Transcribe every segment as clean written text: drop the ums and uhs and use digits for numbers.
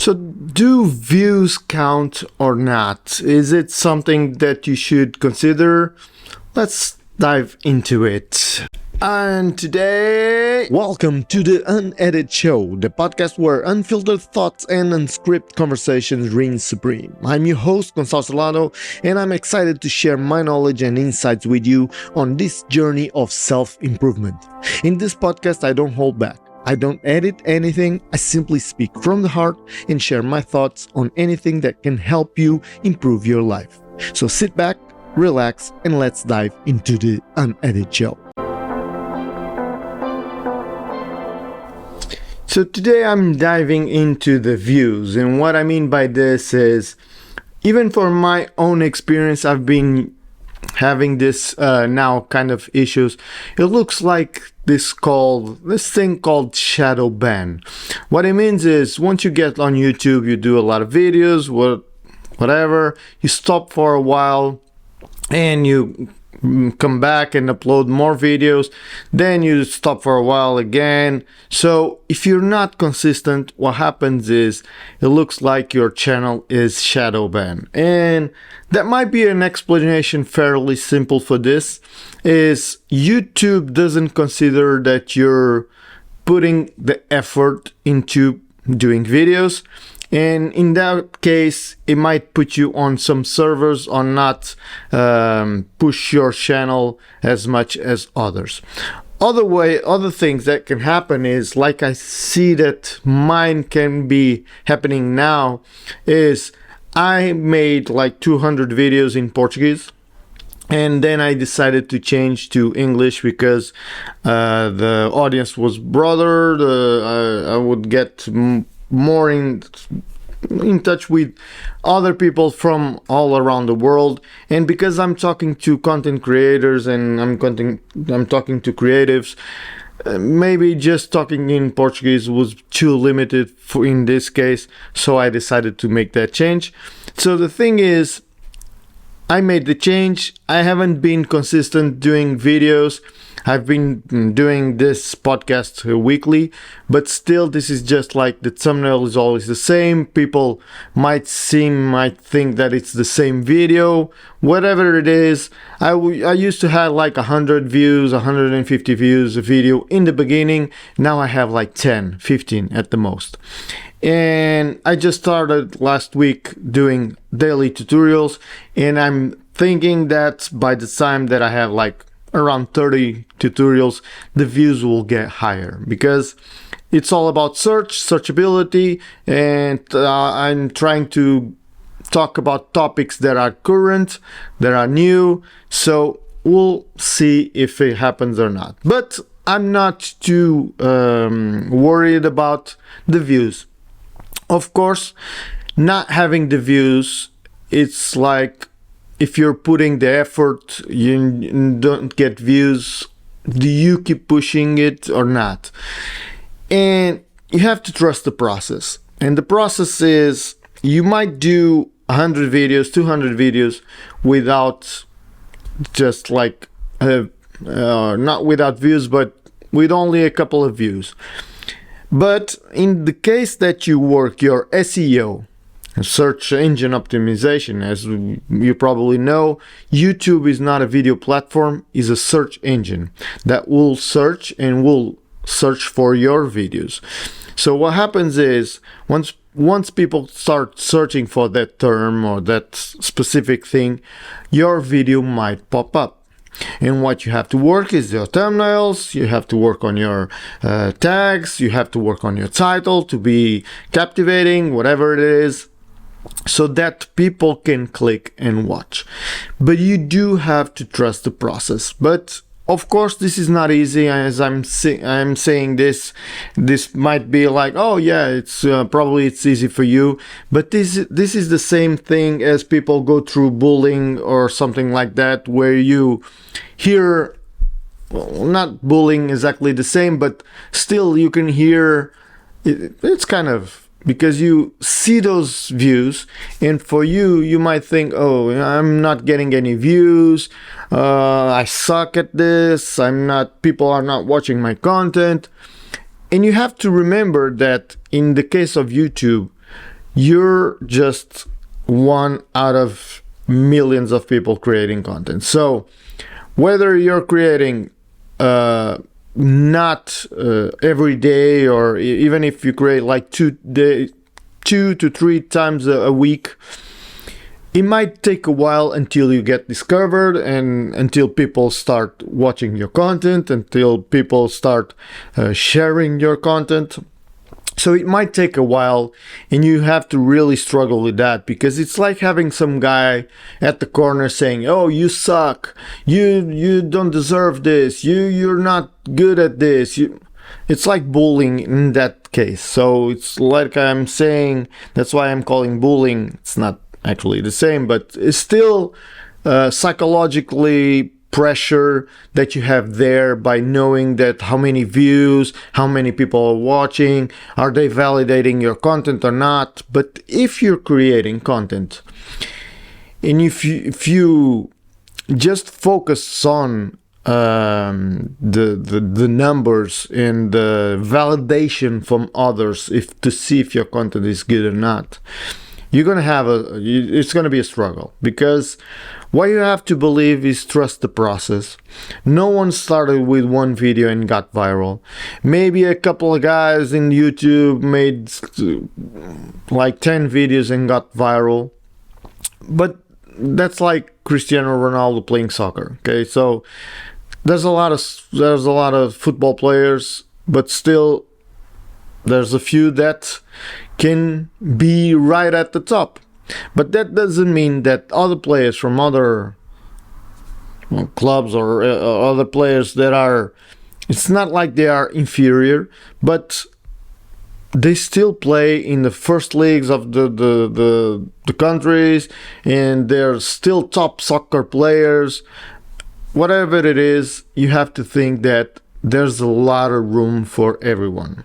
So do views count or not? Is it something that you should consider? Let's dive into it. And today, welcome to the Unedited Show, the podcast where unfiltered thoughts and unscripted conversations reign supreme. I'm your host, Simulador, and I'm excited to share my knowledge and insights with you on this journey of self-improvement. In this podcast, I don't hold back. I don't edit anything, I simply speak from the heart and share my thoughts on anything that can help you improve your life. So sit back, relax, and let's dive into the Unedited Show. So today I'm diving into the views, and what I mean by this is, even for my own experience, I've been having this now kind of issues. It looks like this thing called shadow ban. What it means is, once you get on YouTube, you do a lot of videos, whatever, you stop for a while and you come back and upload more videos, then you stop for a while again. So if you're not consistent, what happens is it looks like your channel is shadow banned. And that might be an explanation fairly simple for this, is YouTube doesn't consider that you're putting the effort into doing videos. And in that case, it might put you on some servers or not push your channel as much as others. Other things that can happen is, like I see that mine can be happening now, is I made like 200 videos in Portuguese. And then I decided to change to English because the audience was broader. I would get more in touch with other people from all around the world, and because I'm talking to content creators and I'm talking to creatives, maybe just talking in Portuguese was too limited for in this case, so I decided to make that change. So the thing is, I made the change. I haven't been consistent doing videos. I've been doing this podcast weekly, but still, this is just like the thumbnail is always the same. People might think that it's the same video, whatever it is. I used to have like 100 views, 150 views a video in the beginning. Now I have like 10, 15 at the most. And I just started last week doing daily tutorials, and I'm thinking that by the time that I have like around 30 tutorials, the views will get higher, because it's all about searchability, and I'm trying to talk about topics that are current, that are new. So we'll see if it happens or not, but I'm not too worried about the views. Of course, not having the views, it's like, if you're putting the effort, you don't get views. Do you keep pushing it or not? And you have to trust the process. And the process is, you might do 100 videos, 200 videos without just like, not without views, but with only a couple of views. But in the case that you work your SEO, search engine optimization, as you probably know, YouTube is not a video platform, it's a search engine that will search for your videos. So what happens is, once people start searching for that term or that specific thing, your video might pop up. And what you have to work is your thumbnails, you have to work on your tags, you have to work on your title to be captivating, whatever it is, so that people can click and watch. But you do have to trust the process. But of course, this is not easy. As I'm saying this might be like, oh yeah, it's probably it's easy for you, but this is the same thing as people go through bullying or something like that, where you hear, well, not bullying exactly the same, but still you can hear it's kind of, because you see those views, and for you might think, oh, I'm not getting any views, I suck at this, people are not watching my content. And you have to remember that in the case of YouTube, you're just one out of millions of people creating content. So whether you're creating not every day, or even if you create like 2 to 3 times a week, it might take a while until you get discovered and until people start watching your content, until people start sharing your content. So it might take a while, and you have to really struggle with that, because it's like having some guy at the corner saying, oh, you suck, you don't deserve this, you're not good at this. It's like bullying in that case. So it's like I'm saying, that's why I'm calling bullying. It's not actually the same, but it's still psychologically pressure that you have there by knowing that how many views, how many people are watching, are they validating your content or not. But if you're creating content, and if you just focus on the numbers and the validation from others, if to see if your content is good or not, you're gonna have it's gonna be a struggle, because what you have to believe is trust the process. No one started with one video and got viral. Maybe a couple of guys in YouTube made like 10 videos and got viral, but that's like Cristiano Ronaldo playing soccer. Okay, so there's a lot of football players, but still there's a few that can be right at the top. But that doesn't mean that other players from other clubs or other players that are, it's not like they are inferior, but they still play in the first leagues of the countries, and they're still top soccer players. Whatever it is, you have to think that there's a lot of room for everyone,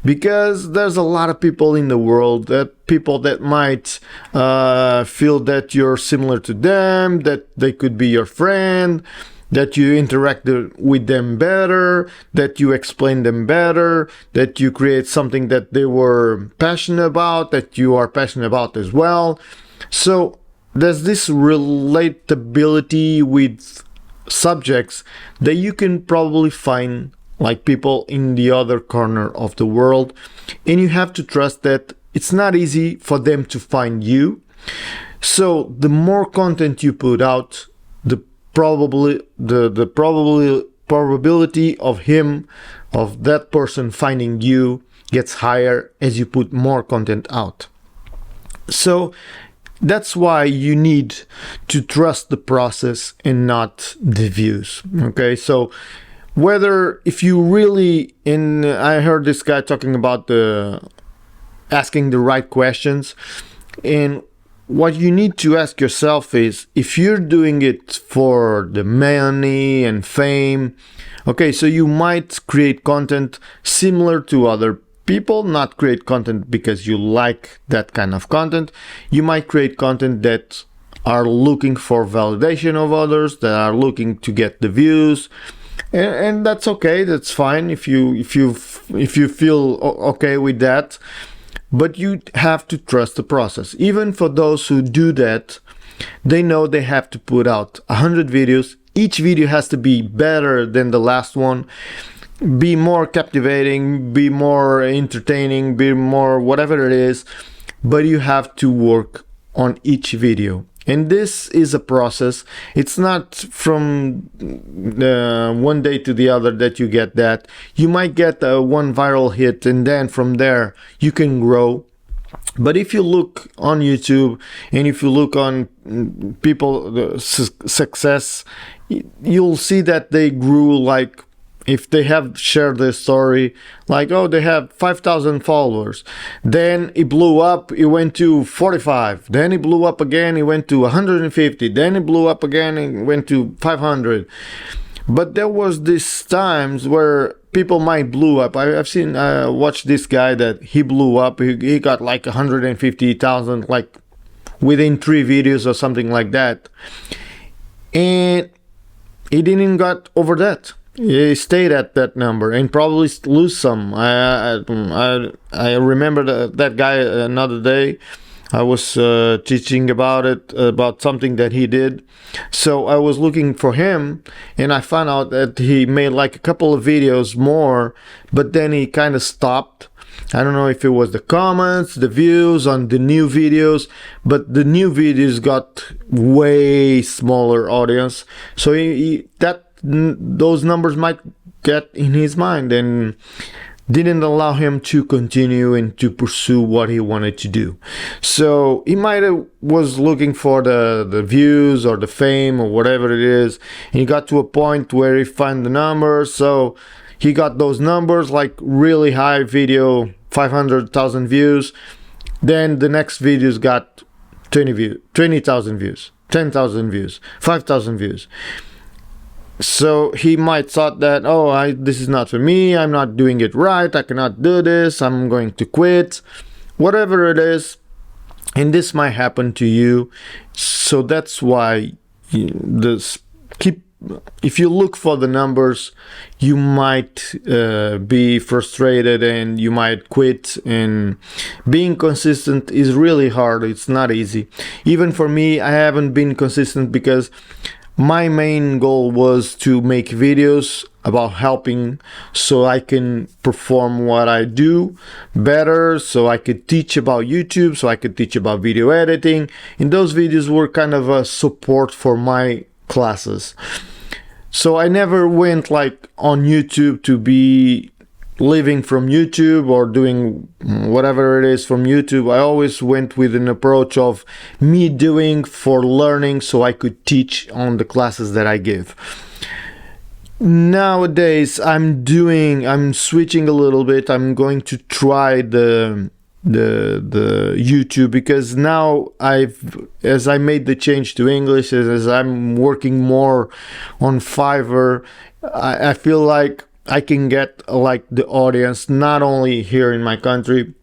because there's a lot of people in the world, that people that might feel that you're similar to them, that they could be your friend, that you interact with them better, that you explain them better, that you create something that they were passionate about, that you are passionate about as well. So there's this relatability with subjects that you can probably find like people in the other corner of the world, and you have to trust that it's not easy for them to find you. So the more content you put out, the probability of that person finding you gets higher as you put more content out. So that's why you need to trust the process and not the views. Okay, so whether if you really, and I heard this guy talking about asking the right questions, and what you need to ask yourself is, if you're doing it for the money and fame, okay, so you might create content similar to other people, not create content because you like that kind of content. You might create content that are looking for validation of others, that are looking to get the views, and that's okay, that's fine if you feel okay with that. But you have to trust the process. Even for those who do that, they know they have to put out 100 videos. Each video has to be better than the last one, be more captivating, be more entertaining, be more whatever it is, but you have to work on each video. And this is a process. It's not from one day to the other that you get that. You might get one viral hit, and then from there you can grow. But if you look on YouTube and if you look on people success, you'll see that they grew, like if they have shared their story, like, oh, they have 5,000 followers, then it blew up, it went to 45, then it blew up again, it went to 150, then it blew up again and went to 500. But there was these times where people might blew up. I've seen, watched this guy that he blew up, he got like 150,000 like within 3 videos or something like that, and he didn't got over that. he stayed at that number and probably lose some. I remember that guy another day. I was teaching about it, about something that he did. So I was looking for him, and I found out that he made like a couple of videos more, but then he kind of stopped. I don't know if it was the comments, the views on the new videos, but the new videos got way smaller audience. So those numbers might get in his mind and didn't allow him to continue and to pursue what he wanted to do. So he might have was looking for the views or the fame or whatever it is, and he got to a point where he found the numbers. So he got those numbers, like really high video, 500,000 views. Then the next videos got 20,000 views, 10,000 views, 5,000 views. So he might thought that, oh, this is not for me, I'm not doing it right, I cannot do this, I'm going to quit, whatever it is. And this might happen to you. So that's why if you look for the numbers, you might be frustrated and you might quit. And being consistent is really hard. It's not easy. Even for me, I haven't been consistent because my main goal was to make videos about helping, so I can perform what I do better, so I could teach about YouTube, so I could teach about video editing. And those videos were kind of a support for my classes. So I never went like on YouTube to be living from YouTube or doing whatever it is from YouTube. I always went with an approach of me doing for learning, so I could teach on the classes that I give. Nowadays I'm switching a little bit. I'm going to try the YouTube, because now as I made the change to English, as I'm working more on Fiverr, I feel like I can get like the audience not only here in my country,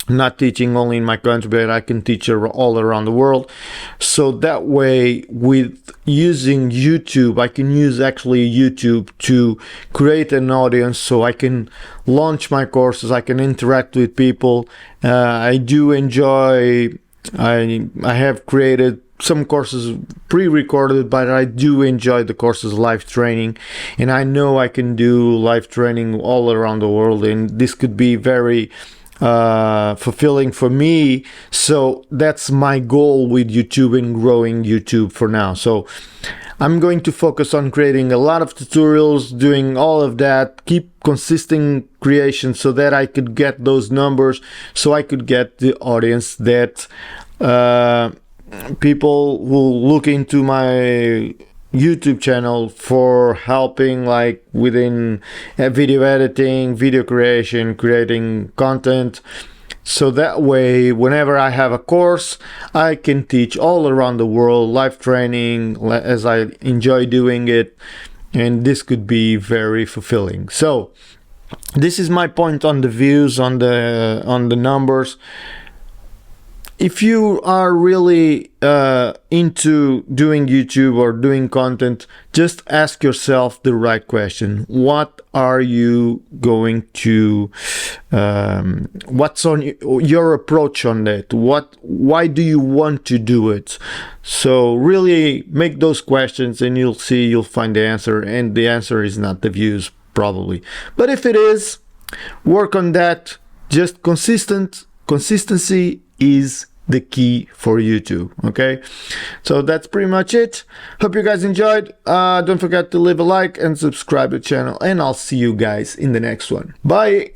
not teaching only in my country, but I can teach all around the world. So that way, with using YouTube, I can use actually YouTube to create an audience, so I can launch my courses, I can interact with people. I do enjoy, I have created some courses pre-recorded, but I do enjoy the courses live training, and I know I can do live training all around the world, and this could be very fulfilling for me. So that's my goal with YouTube and growing YouTube for now. So I'm going to focus on creating a lot of tutorials, doing all of that, keep consistent creation, so that I could get those numbers, so I could get the audience that people will look into my YouTube channel for helping, like within video editing, video creation, creating content. So that way, whenever I have a course, I can teach all around the world, live training, as I enjoy doing it, and this could be very fulfilling. So this is my point on the views, on the numbers. If you are really into doing YouTube or doing content, just ask yourself the right question. What are you going to, what's on your approach on that? Why do you want to do it? So really make those questions, and you'll see, you'll find the answer. And the answer is not the views, probably. But if it is, work on that. Just consistency is the key for YouTube. Okay, so that's pretty much it. Hope you guys enjoyed. Don't forget to leave a like and subscribe to the channel, and I'll see you guys in the next one. Bye.